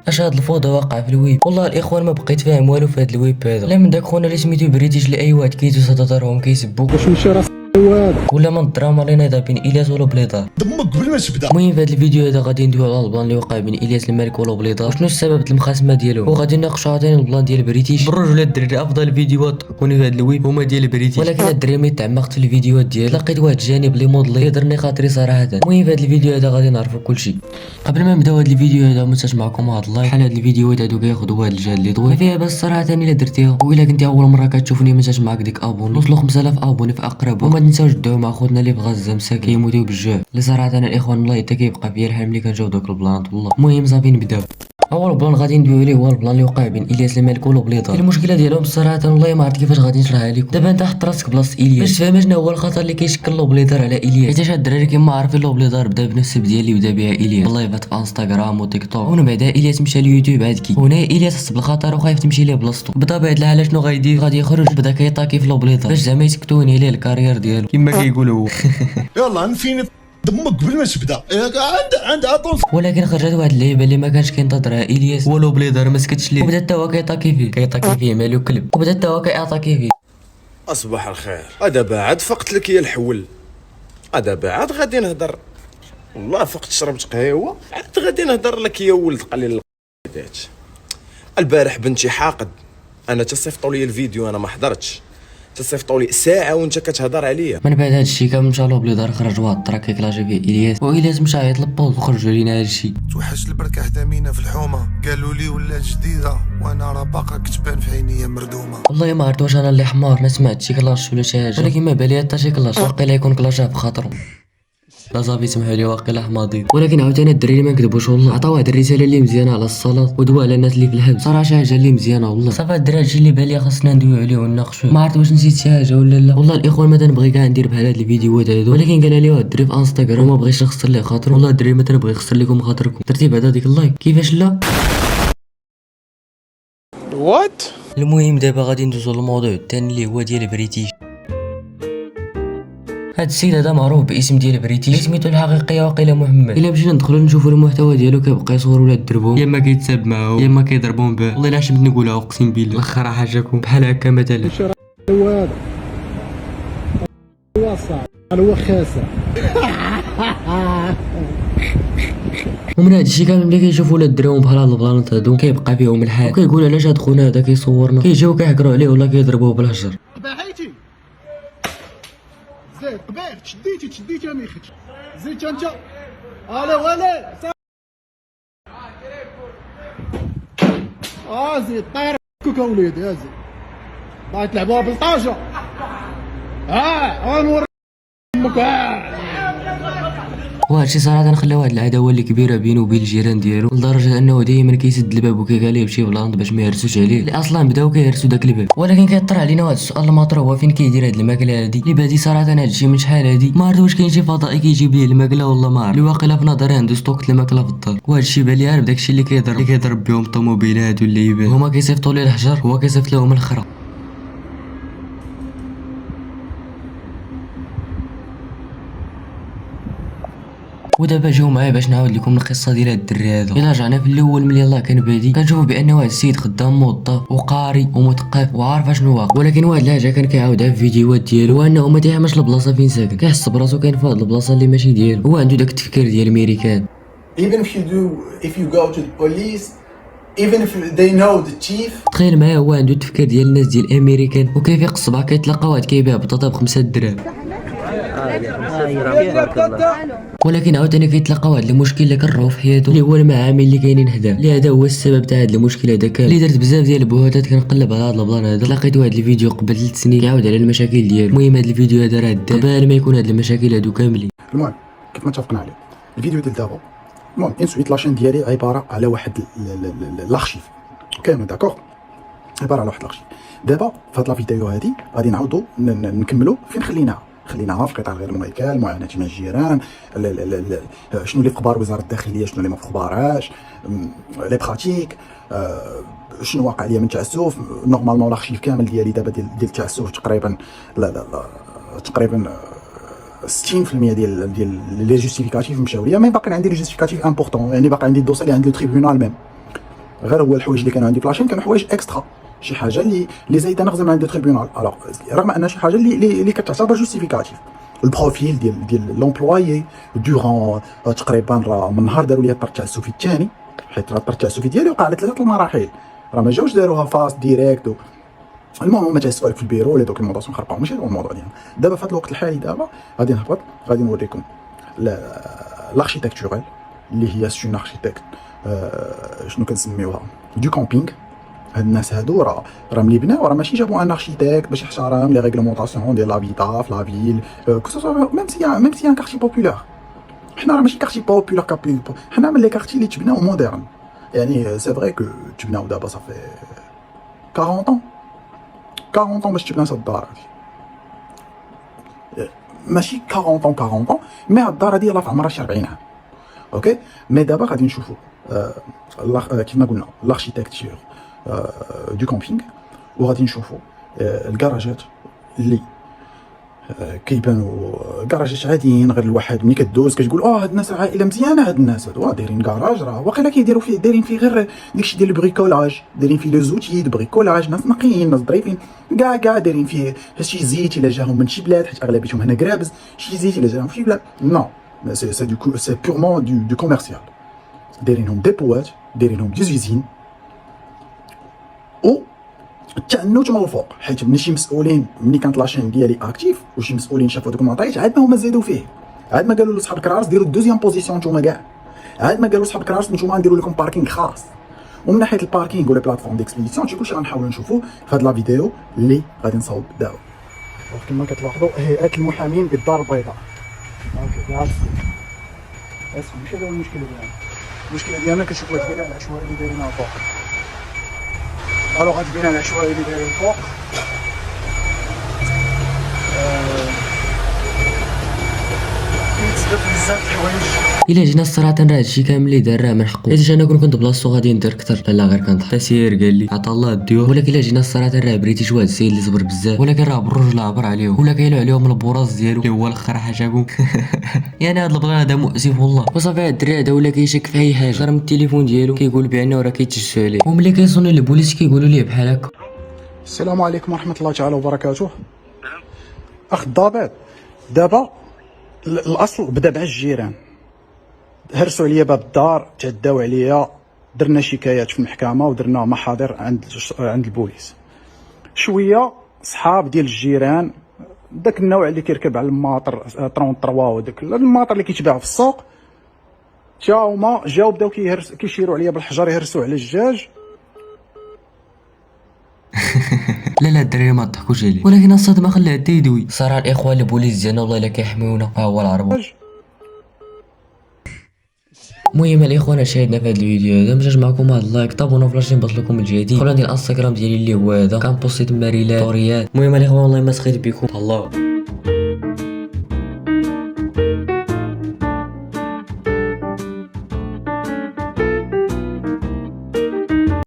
اش هاد الفوضى واقعه في الويب. والله الاخوان ما بقيت فاهم والو في هاد الويب هذا، لا من داك خونا اللي سميتو بريتيش لاي واحد كيدوز هضرهم كيسبوك ولا من الدراما اللي نايضه بين الياس ولو بليطار. دمك قبل ما تبدا. المهم في هذا الفيديو هذا غادي ندويو على البلان اللي وقع بين الياس المالك ولو بليطار وشنو السبب المخاسمه ديالهم، وغادي نناقشوا عاوتاني البلان ديال بريتيش. بالرجل الدراري افضل الفيديوهات تكوني في هذا الويب هما ديال بريتيش، ولكن الدراري ملي تعمقت في الفيديوهات ديالو لقيت واحد الجانب اللي مودلي يضرني خاطري صراحه. المهم في هذا الفيديو هذا غادي نعرفوا كلشي. قبل ما نبداو هذا الفيديو هذا منساش معكم هاد اللايك، بحال هاد الفيديوهات هادو كياخذوا واحد الجهد اللي طويل فيها، بس صراحه الا درتيها وإلا كنتي اول مره كتشوفني منساش معاك ديك ابوني وصلوا 5000 ابوني في اقرب وقت. وما تنساوش تدعوا مع خوتنا اللي في غزه مساكين كيموتوا بالجوع، اللي صراحه انا الاخوان والله حتى كيبقى فيا الحال ملي كنشوف دوك البلانات والله. المهم صافي نبداو. اول بلان غادي ندويو عليه هو البلان اللي وقع بين الياس المالك ولو بليطار. المشكله ديالهم صراحه والله ما عرفت كيفاش غادي نشرحها لكم. دابا انت حط راسك بلاصه الياس باش تفهم شنو هو الخطر اللي كيشكل لو بليطار على الياس، حيت هاد الدراري كيما عارفين لو بليطار بدا بنفس البدايه اللي بدا بها الياس، والله فات في انستغرام وتيك توك، ومن بعدا الياس مشى ليوتيوب عاد كي هنا الياس حس بالخطر وخايف تمشي ليه بلاصتو. بطبيعه الحال شنو غايدير؟ غادي يخرج بدا كيطاكي في لو بليطار باش زعما يسكتوني ليه الكارير ديالو كما كيقول هو. يلا نفيني دمك قبل ما تبدا. عند اطون. ولكن خرجت واحد اللعيبه اللي ما كانش كينتظرها الياس ولو بليطار ما سكتش ليه، وبدا حتى هو كيطاكي فيه مالو كلب، وبدا حتى هو كيعطاكي فيه. اصبح الخير. هذا بعد فقت لك يا الحول، هذا بعد غادي نهضر. والله فقت شربت قهوه عاد غادي نهضر لك يا ولد قليل القيدات. البارح بنتي حاقد، انا تصيفطوا لي الفيديو انا ما حضرتش، تصيفطوا لي ساعه وانت كتهضر عليا. من بعد هادشي كامل مشى لو بليطار خرج واحد التراك كيكلاشي فيه الياس، والياس مشى عيط للبوز وخرجوا لينا هادشي. توحش البركه حدا مينا في الحومه، قالوا لي ولات جديده وانا راه باقا كتبان في عينيا مردومه. والله ما عرفت واش انا اللي حمار ما سمعتش شي كلاش ولا شي حاجه، ولكن ما بالي حتى شي كلاش واقيلا يكون كلاشها بخاطرو. لا صافي سمحوا لي واقيلا حماضي. ولكن عاوتاني الدراري ما نكذبوش والله عطاو واحد الرساله اللي مزيانه على الصلاه ودوا على الناس اللي في الحبس، صراحه شي حاجه اللي مزيانه والله. صافي الدراري هادشي اللي بالي خاصنا ندويو عليه ونناقشوه. ما عرفت واش نسيت شي حاجه ولا لا. والله الاخوان ما تنبغي كاع ندير بحال هاد الفيديوهات هادو، ولكن قال لي واحد الدري في انستغرام ما بغيتش نخسر ليه خاطر. والله الدراري ما تنبغي نخسر لكم خاطركم. درتي بعدا ديك اللايك كيفاش لا. وات. المهم دابا غادي ندوزو للموضوع الثاني اللي هو ديال بريتيش. هاد السيد هذا معروف باسم ديال بريتيش، سميتو الحقيقيه وقيله محمد. الا مشينا ندخلو نشوفو المحتوى ديالو كيبقى يصور ولاد الدربو، يا اما كيتساب معاهم يا اما كيضربهم به. والله الا شمت نقولها اقسم بالله الاخر حاجاكم بحال هكا مثلا. هو صعب هو خاسر. ومن هاد الشيء كامل ملي كيشوفوا ولاد الدراري بحال هاد البلانات هادو كيبقى فيهم الحال وكيقول علاش هاد خونا هذا كيصورنا، كيجيو كيحكروا عليه ولا كيضربوه بالحجر. باحيتي زيد قبيل تشديتي ما يخدش زيد انت ولا زيد طير كوكا وليدي زيد بغيت تلعبوها بالطاجه غنوري امك. وهادشي صراحه خلى واحد العداوه اللي كبيره بينه وبين الجيران ديالو، لدرجه انه دائما كيسد الباب وكيقال ليه بشي بلاند باش ما يهرسوش عليه، اللي اصلا بداو كيهرسوا داك الباب. ولكن كيطرح علينا واحد السؤال المطروح، هو فين كيدير هاد الماكله هادي اللي بادي صراحه هادشي من شحال هادي. ما عرفت واش كاين شي فضائي كيجيب ليه الماكله ولا ما عرفت، اللي واقيلا في نظري عنده ستوك الماكله في الدار. وهادشي بان لي عارف داكشي اللي كيضرب بهم الطوموبيلات والليبات، هما كيصيفطوا ليه الحجر هو كيصيفط لهم الخرا. ودابا جاو معايا باش نعاود لكم القصه ديال هاد الدري هذا. الا رجعنا في الاول ملي يلاه كان بادي كنشوفوا بان واحد السيد خدام موظف وقاري ومثقف وعارف اشنو واقع، ولكن واحد الحاجه كان كيعاودها في الفيديوهات ديالو هو انه ما تيهمش البلاصه فين ساكن، كيحس براسو كاين في واحد البلاصه اللي ماشي ديالو. هو عنده داك التفكير ديال الميريكان. Even if you go to the police, even if they know the chief. تخيل معايا هو عنده التفكير ديال الناس ديال الامريكان، وكيف يقصبها كيتلاقى واحد كيبيع بطاطا ب5 دراهم. ولكن عاوتاني كيتلاقى واحد المشكل اللي كرهو في حياته اللي هو المعامل اللي كاينين حداه، اللي هذا هو السبب تاع هاد المشكل هذا كامل. اللي درت بزاف ديال البهوتات كنقلب على هاد البلان هذا، لقيت واحد الفيديو قبل 3 سنين كيعاود على المشاكل ديالو. المهم هاد الفيديو هذا راه قبل ما يكون هاد المشاكل هادو كاملين. المهم كيف ما اتفقنا عليه الفيديو ديال دابا، المهم انسويت لاشين ديالي عباره على واحد لارشيف كامل داكوغ، عباره على واحد لارشيف. دابا في هاد لا فيديو هادي غادي نعاودو نكملو فين خليناها في قطاع غير المميكال، المعاناه مع الجيران، شنو اللي في اخبار وزاره الداخليه، شنو اللي ما في اخبارهاش، لي براتيك، شنو واقع ليا من تعسف. نورمالمون لارشيف كامل ديالي دابا ديال التعسف تقريبا تقريبا 60% ديال لي جوستيفيكاتيف مشاو ليا، مي باقي عندي لي جوستيفيكاتيف امبورطون، يعني باقي عندي الدوسي اللي عند لو تريبيونال ميم غير هو الحوايج اللي كانوا عندي في لاشين كانوا حوايج اكسترا، شي حاجه اللي زايده نخدم عند التريبيونال، الوغ رغم ان شي حاجه اللي كتعتبر جوستيفيكاتيف. البروفيل ديال لومبلويي دورون تقريبا راه من نهار داروا لي الطرد تاع السوفي الثاني، حيت راه الطرد تاع السوفي ديالي وقع على 3 المراحل، راه ما جاوش داروها فاست ديريكت. المهم هما تيسوا لك في البيرو لي دوكيومونطاسيون خربقه، ماشي هو الموضوع ديالنا دابا. في هذا الوقت الحالي دابا غادي نهبط، غادي نوريكم لاركيتكتورال اللي هي سون اركيتكت شنو كنسميوها دو كامبينغ. هاد الناس هادو راه ملي بناو راه ماشي جابوا ان اركيتكت باش يحترم لي ريغلومونطاسيون ديال لابيتا في لافيل كوسو ميم سي ان كارتي بوبولار. حنا راه ماشي كارتي بوبولار كابي، حنا من لي كارتي اللي تبناو مودرن. يعني سي فري كو تبناو دابا صافي 40 ans باش تبنى هاد الدار هادي، ماشي 40 ans مي هاد الدار هادي يلاه في عمرها شي 40 عام. اوكي مي دابا غادي نشوفوا كيف ما قلنا لاركيتكتور دو كامبينغ، وغادي نشوفوا الكراجات اللي كيبانوا كراجات عاديين، غير الواحد ملي كدوز كتقول هاد الناس عائله مزيانه، هاد الناس هادو دايرين كراج راه واقيلا كيديروا فيه دايرين فيه غير داكشي ديال البريكولاج، دايرين فيه لي زوتي دو بريكولاج، ناس نقيين ناس ظريفين كاع دايرين فيه شي زيت الا جاهم من شي بلاد، حيت اغلبيتهم هنا كرابز، شي زيت الا جاهم في شي بلاد نو سي بيغمون دو كوميرسيال. دايرينهم دي بوات، دايرينهم دي زوزين و التعنت من الفوق، حيت ملي شي مسؤولين ملي كانت لاشين ديالي اكتيف وشي مسؤولين شافوا دوك المعطيات عاد ما هما زادوا فيه، عاد ما قالوا لصحاب الكراس ديروا الدوزيام بوزيسيون نتوما كاع، عاد ما قالوا لصحاب الكراس نتوما نديروا لكم باركينغ خاص. ومن ناحيه الباركينغ ولا بلاتفورم ديكسبيديسيون شي كلشي غنحاولوا نشوفوا في هاد لا فيديو اللي غادي نصاوب دابا. كما كتلاحظوا هيئه المحامين بالدار البيضاء. اوكي كاع اسف ماشي هذا المشكل ديالنا، المشكل ديالنا كنشوفوا هاد البناء العشوائي اللي دايرينها فوق. الوغ هاد البناء العشوائي اللي دايرين فوق كيتسبب بزاف د الحوايج. الا جينا الصراحه راه هادشي كامل اللي دار راه من حقه، حيت انا كنت بلاصتو غادي ندير اكثر، لا غير كنضحك سير قال لي عطا الله الديور. ولكن الا جينا الصراحه راه بريتي شي واحد السيد اللي صبر بزاف، ولكن راه بالرجل عبر عليهم ولا كاينوا عليهم البراز ديالو اللي هو الاخر حاجاكم. يعني هاد البغا هذا مؤسف والله. وصافي هاد الدري هذا ولا كيشك في اي حاجه راه من التليفون ديالو كيقول بانه راه كيتجسسوا عليه، وملي كيصونوا البوليس كيقولوا ليه بحال هكا. السلام عليكم ورحمه الله تعالى وبركاته. اخ الضابط دابا الاصل بدا مع الجيران، هرسوا عليا باب الدار، تعداو عليا، درنا شكايات في المحكمه ودرنا محاضر عند البوليس. شويه صحاب ديال الجيران داك النوع اللي كيركب على الماطر 33 وداك الماطر اللي كيتباع في السوق، تا هما جاو بداو كيشيروا عليا بالحجر يهرسوا على الجاج. لا الدراري ما تضحكوش عليه، ولكن الصدمه خليها يدوي. صراحه الاخوان البوليس ديالنا والله الا كيحميونا، ها هو العرب. المهم الاخوان شاهدنا في هذا الفيديو هذا، مجاش معكم هاد اللايك، طابونو فلاش نبط لكم الجديد، خلونا ندير الانستغرام ديالي اللي هو هذا، كنبوستي تما ريلات ستوريات. المهم الاخوان والله ما سخيت بكم الله.